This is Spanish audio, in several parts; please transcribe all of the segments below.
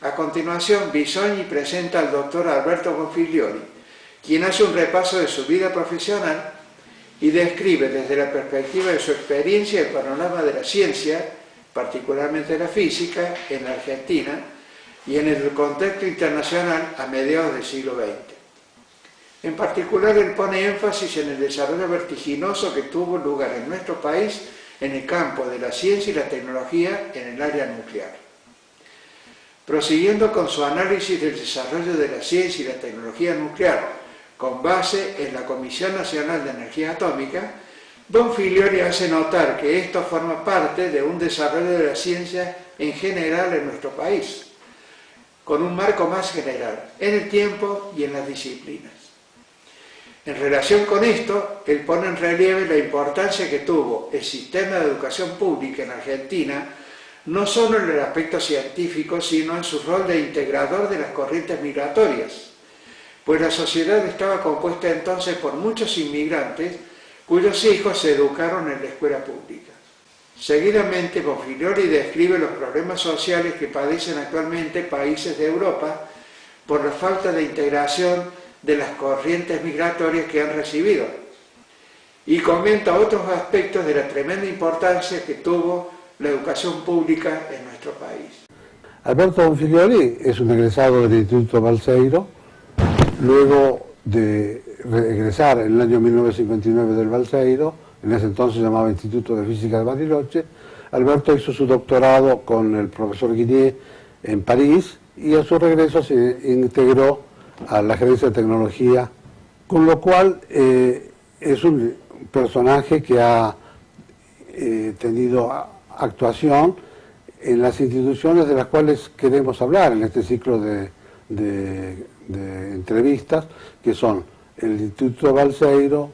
A continuación, Bisogni presenta al doctor Alberto Bonfiglioli, quien hace un repaso de su vida profesional y describe desde la perspectiva de su experiencia el panorama de la ciencia, particularmente la física, en la Argentina y en el contexto internacional a mediados del siglo XX. En particular, él pone énfasis en el desarrollo vertiginoso que tuvo lugar en nuestro país en el campo de la ciencia y la tecnología en el área nuclear. Prosiguiendo con su análisis del desarrollo de la ciencia y la tecnología nuclear con base en la Comisión Nacional de Energía Atómica, Bonfiglioli hace notar que esto forma parte de un desarrollo de la ciencia en general en nuestro país, con un marco más general, en el tiempo y en las disciplinas. En relación con esto, él pone en relieve la importancia que tuvo el sistema de educación pública en Argentina, no solo en el aspecto científico, sino en su rol de integrador de las corrientes migratorias, pues la sociedad estaba compuesta entonces por muchos inmigrantes cuyos hijos se educaron en la escuela pública. Seguidamente, Bonfiglioli describe los problemas sociales que padecen actualmente países de Europa por la falta de integración de las corrientes migratorias que han recibido, y comenta otros aspectos de la tremenda importancia que tuvo la educación pública en nuestro país. Alberto Bonfiglioli es un egresado del Instituto Balseiro. Luego de egresar en el año 1959 del Balseiro, en ese entonces se llamaba Instituto de Física de Bariloche, Alberto hizo su doctorado con el profesor Guigné en París y a su regreso se integró a la gerencia de tecnología, con lo cual es un personaje que ha tenido actuación en las instituciones de las cuales queremos hablar en este ciclo de entrevistas, que son el Instituto Balseiro,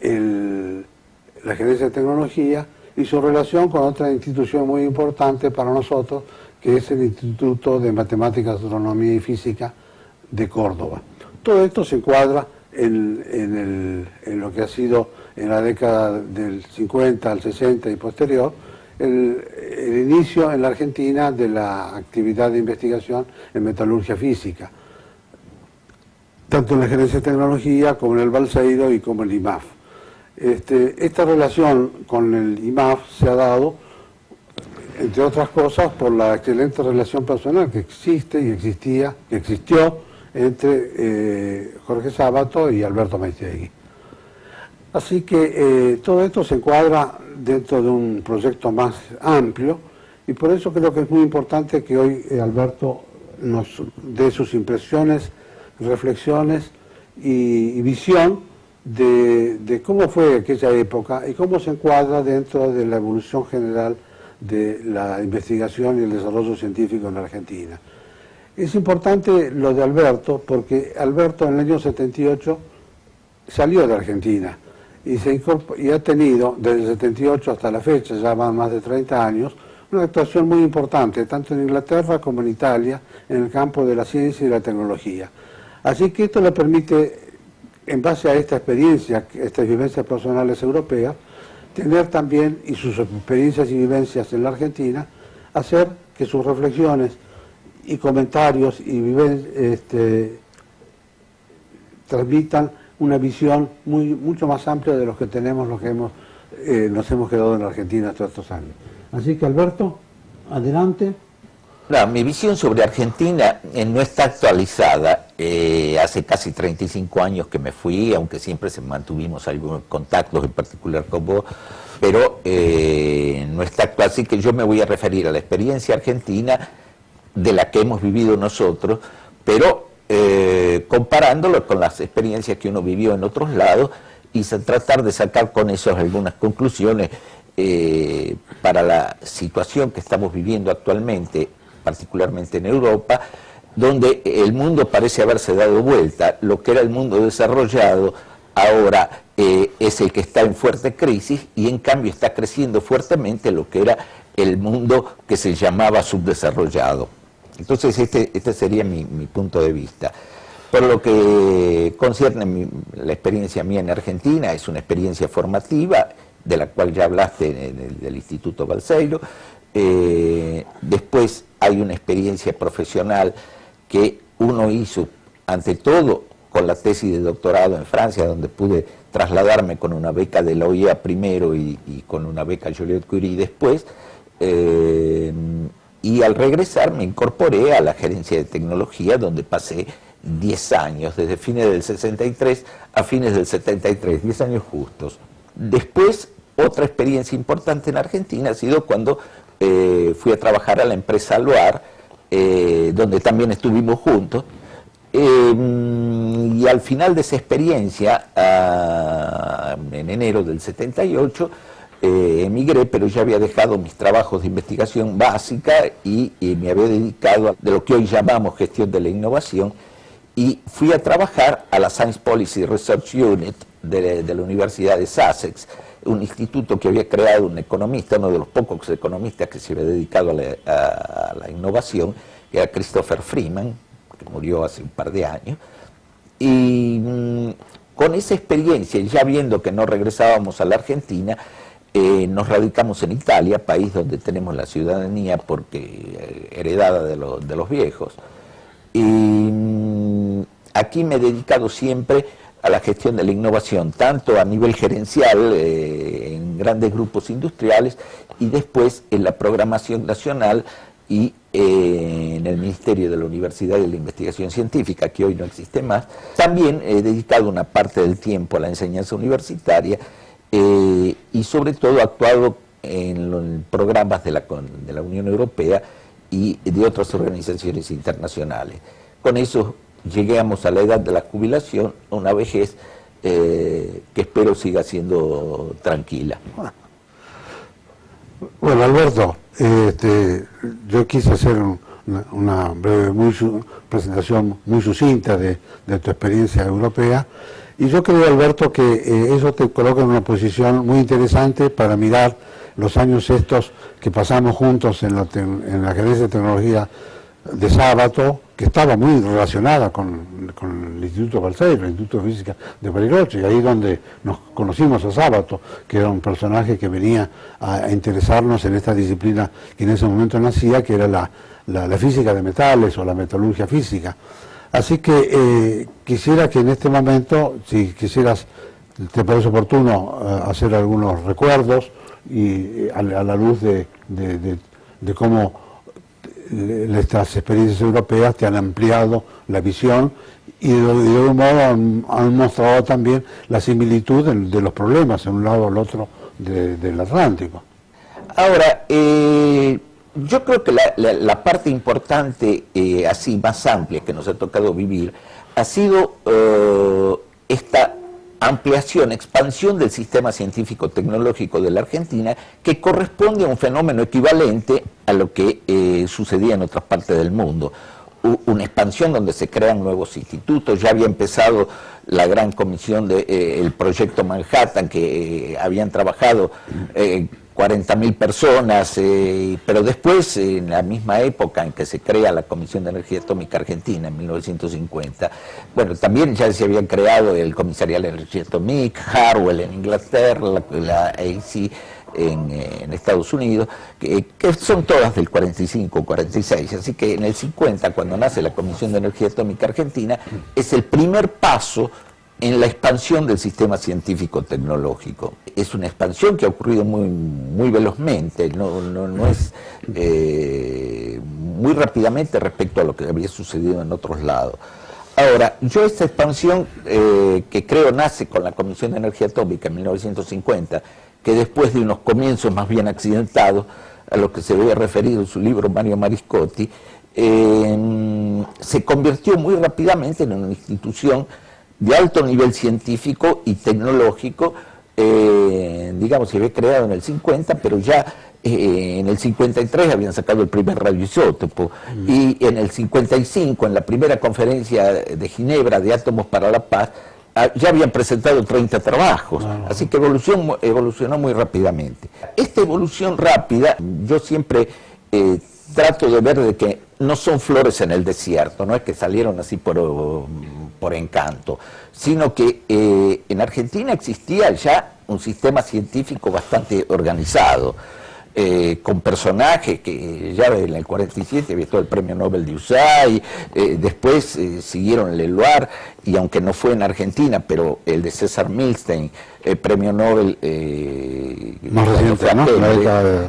la Gerencia de Tecnología y su relación con otra institución muy importante para nosotros, que es el Instituto de Matemáticas, Astronomía y Física de Córdoba. Todo esto se encuadra en lo que ha sido en la década del 50 al 60 y posterior, el inicio en la Argentina de la actividad de investigación en metalurgia física, tanto en la Gerencia de Tecnología como en el Balseiro y como en el IMAF. Esta relación con el IMAF se ha dado, entre otras cosas, por la excelente relación personal que existe y existió entre Jorge Sábato y Alberto Maiztegui. Así que todo esto se encuadra dentro de un proyecto más amplio y por eso creo que es muy importante que hoy Alberto nos dé sus impresiones, reflexiones y visión de cómo fue aquella época y cómo se encuadra dentro de la evolución general de la investigación y el desarrollo científico en la Argentina. Es importante lo de Alberto porque Alberto en el año 78 salió de Argentina y ha tenido desde el 78 hasta la fecha, ya van más de 30 años, una actuación muy importante tanto en Inglaterra como en Italia en el campo de la ciencia y la tecnología. Así que esto le permite, en base a esta experiencia, estas vivencias personales europeas, tener también, y sus experiencias y vivencias en la Argentina, hacer que sus reflexiones y comentarios y transmitan una visión mucho más amplia de los que tenemos, los que nos hemos quedado en la Argentina todos estos años. Así que Alberto, adelante. Mi visión sobre Argentina no está actualizada. Hace casi 35 años que me fui, aunque siempre mantuvimos algunos contactos, en particular con vos, pero no está actual. Así que yo me voy a referir a la experiencia argentina de la que hemos vivido nosotros, pero comparándolo con las experiencias que uno vivió en otros lados y tratar de sacar con eso algunas conclusiones para la situación que estamos viviendo actualmente, particularmente en Europa, donde el mundo parece haberse dado vuelta. Lo que era el mundo desarrollado ahora es el que está en fuerte crisis y en cambio está creciendo fuertemente lo que era el mundo que se llamaba subdesarrollado. Entonces este sería mi punto de vista. Por lo que concierne la experiencia mía en Argentina, es una experiencia formativa, de la cual ya hablaste del Instituto Balseiro, Después hay una experiencia profesional que uno hizo, ante todo, con la tesis de doctorado en Francia, donde pude trasladarme con una beca de la OIA primero y con una beca Joliot Curie después, y al regresar me incorporé a la gerencia de tecnología, donde pasé 10 años, desde fines del 63 a fines del 73, 10 años justos. Después, otra experiencia importante en Argentina ha sido cuando fui a trabajar a la empresa Loar, donde también estuvimos juntos, y al final de esa experiencia, en enero del 78, emigré, pero ya había dejado mis trabajos de investigación básica y me había dedicado a lo que hoy llamamos gestión de la innovación, y fui a trabajar a la Science Policy Research Unit de la Universidad de Sussex, un instituto que había creado un economista, uno de los pocos economistas que se había dedicado a la innovación, que era Christopher Freeman, que murió hace un par de años. Y con esa experiencia, ya viendo que no regresábamos a la Argentina, nos radicamos en Italia, país donde tenemos la ciudadanía porque heredada de los viejos. Y aquí me he dedicado siempre a la gestión de la innovación, tanto a nivel gerencial, en grandes grupos industriales, y después en la programación nacional y en el Ministerio de la Universidad y de la Investigación Científica, que hoy no existe más. También he dedicado una parte del tiempo a la enseñanza universitaria y sobre todo actuado en programas de la Unión Europea y de otras organizaciones internacionales. Con eso llegamos a la edad de la jubilación, a una vejez que espero siga siendo tranquila. Bueno, Alberto, yo quise hacer una breve presentación muy sucinta de tu experiencia europea, y yo creo, Alberto, que eso te coloca en una posición muy interesante para mirar los años estos que pasamos juntos en la gerencia de tecnología de Sábato, que estaba muy relacionada con el Instituto Balseiro, el Instituto de Física de Bariloche, y ahí donde nos conocimos a Sábato, que era un personaje que venía a interesarnos en esta disciplina que en ese momento nacía, que era la física de metales o la metalurgia física. Así que quisiera que en este momento, si quisieras, te parece oportuno hacer algunos recuerdos y a la luz de cómo estas experiencias europeas te han ampliado la visión y de un modo han mostrado también la similitud de los problemas en un lado o el otro del Atlántico. Ahora, yo creo que la parte importante, así más amplia, que nos ha tocado vivir, ha sido esta ampliación, expansión del sistema científico-tecnológico de la Argentina, que corresponde a un fenómeno equivalente a lo que sucedía en otras partes del mundo. Una expansión donde se crean nuevos institutos. Ya había empezado la gran comisión del proyecto Manhattan, que habían trabajado 40.000 personas, pero después, en la misma época en que se crea la Comisión de Energía Atómica Argentina, en 1950, bueno, también ya se habían creado el Comisariado de Energía Atómica, Harwell en Inglaterra, la AC en Estados Unidos, que son todas del 45-46, así que en el 50, cuando nace la Comisión de Energía Atómica Argentina, es el primer paso en la expansión del sistema científico-tecnológico. Es una expansión que ha ocurrido muy velozmente, no es muy rápidamente respecto a lo que había sucedido en otros lados. Ahora, yo esta expansión que creo nace con la Comisión de Energía Atómica en 1950, que después de unos comienzos más bien accidentados, a lo que se había referido en su libro Mario Mariscotti, se convirtió muy rápidamente en una institución de alto nivel científico y tecnológico. Digamos, se había creado en el 50, pero ya en el 53 habían sacado el primer radioisótopo, y en el 55, en la primera conferencia de Ginebra de Átomos para la Paz, ya habían presentado 30 trabajos, así que evolucionó muy rápidamente. Esta evolución rápida, yo siempre trato de ver de que no son flores en el desierto, no es que salieron así por encanto, sino que en Argentina existía ya un sistema científico bastante organizado. con personajes que ya en el 47 había todo el premio Nobel de USAID, después siguieron Leloir, y aunque no fue en Argentina, pero el de César Milstein, premio Nobel más reciente, ¿no?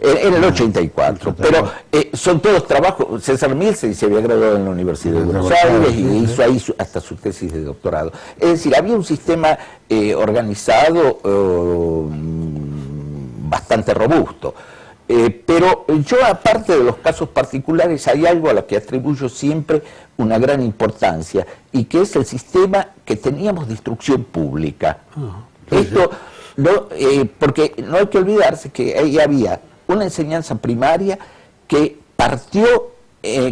En el 84, pero son todos trabajos. César Milstein se había graduado en la Universidad de Buenos Aires y hizo ahí hasta su tesis de doctorado. Es decir, había un sistema organizado bastante robusto. Pero yo, aparte de los casos particulares, hay algo a lo que atribuyo siempre una gran importancia, y que es el sistema que teníamos de instrucción pública. Esto, no, porque no hay que olvidarse que ahí había una enseñanza primaria que partió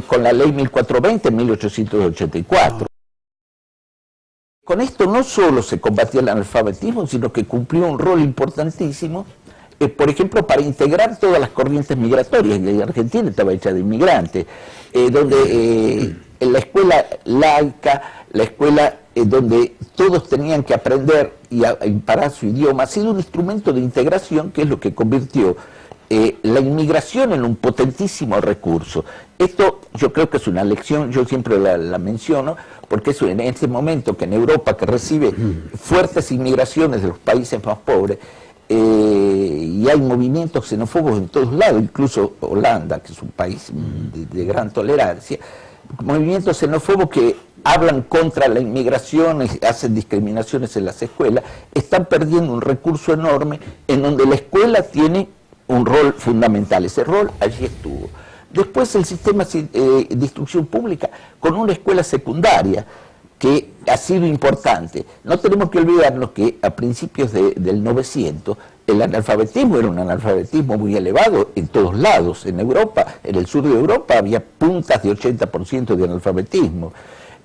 con la ley 1420 en 1884. Con esto no solo se combatía el analfabetismo, sino que cumplió un rol importantísimo, por ejemplo, para integrar todas las corrientes migratorias. Y Argentina estaba hecha de inmigrantes, donde en la escuela laica, la escuela donde todos tenían que aprender y a imparar su idioma, ha sido un instrumento de integración, que es lo que convirtió la inmigración en un potentísimo recurso. Esto yo creo que es una lección, yo siempre la menciono, porque es en este momento que en Europa, que recibe fuertes inmigraciones de los países más pobres, y hay movimientos xenófobos en todos lados, incluso Holanda, que es un país de gran tolerancia, movimientos xenófobos que hablan contra la inmigración, hacen discriminaciones en las escuelas, están perdiendo un recurso enorme en donde la escuela tiene un rol fundamental. Ese rol allí estuvo. Después el sistema de instrucción pública con una escuela secundaria que ha sido importante. No tenemos que olvidarnos que a principios del 900 el analfabetismo era un analfabetismo muy elevado en todos lados. En Europa, en el sur de Europa, había puntas de 80% de analfabetismo.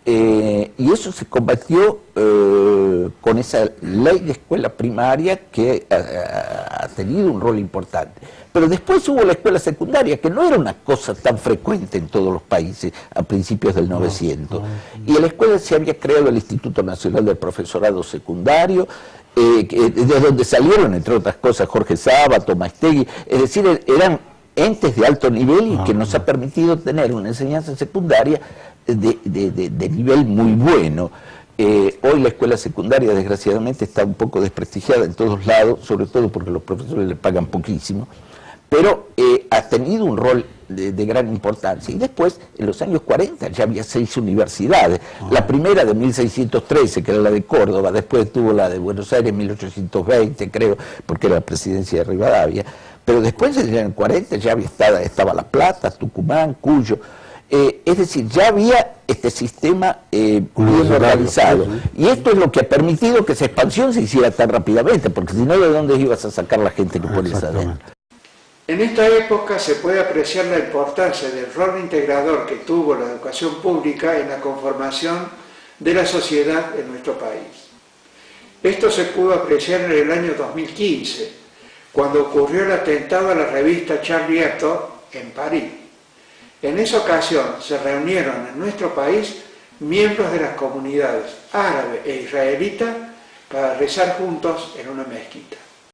Y eso se combatió con esa ley de escuela primaria que ha tenido un rol importante. Pero después hubo la escuela secundaria, que no era una cosa tan frecuente en todos los países a principios del 900. Y en la escuela se había creado el Instituto Nacional del Profesorado Secundario, de donde salieron, entre otras cosas, Jorge Sábato, Maestegui, es decir, eran entes de alto nivel y que nos ha permitido tener una enseñanza secundaria de nivel muy bueno. Hoy la escuela secundaria, desgraciadamente, está un poco desprestigiada en todos lados, sobre todo porque los profesores le pagan poquísimo, pero ha tenido un rol de gran importancia. Y después, en los años 40, ya había 6 universidades. La primera de 1613, que era la de Córdoba, después tuvo la de Buenos Aires en 1820, creo, porque era la presidencia de Rivadavia, pero después, en el 40, ya estaba La Plata, Tucumán, Cuyo. Es decir, ya había este sistema bien organizado. Y esto es lo que ha permitido que esa expansión se hiciera tan rápidamente, porque si no, ¿de dónde ibas a sacar la gente que pones adentro? En esta época se puede apreciar la importancia del rol integrador que tuvo la educación pública en la conformación de la sociedad en nuestro país. Esto se pudo apreciar en el año 2015, cuando ocurrió el atentado a la revista Charlie Hebdo en París. En esa ocasión se reunieron en nuestro país miembros de las comunidades árabe e israelita para rezar juntos en una mezquita.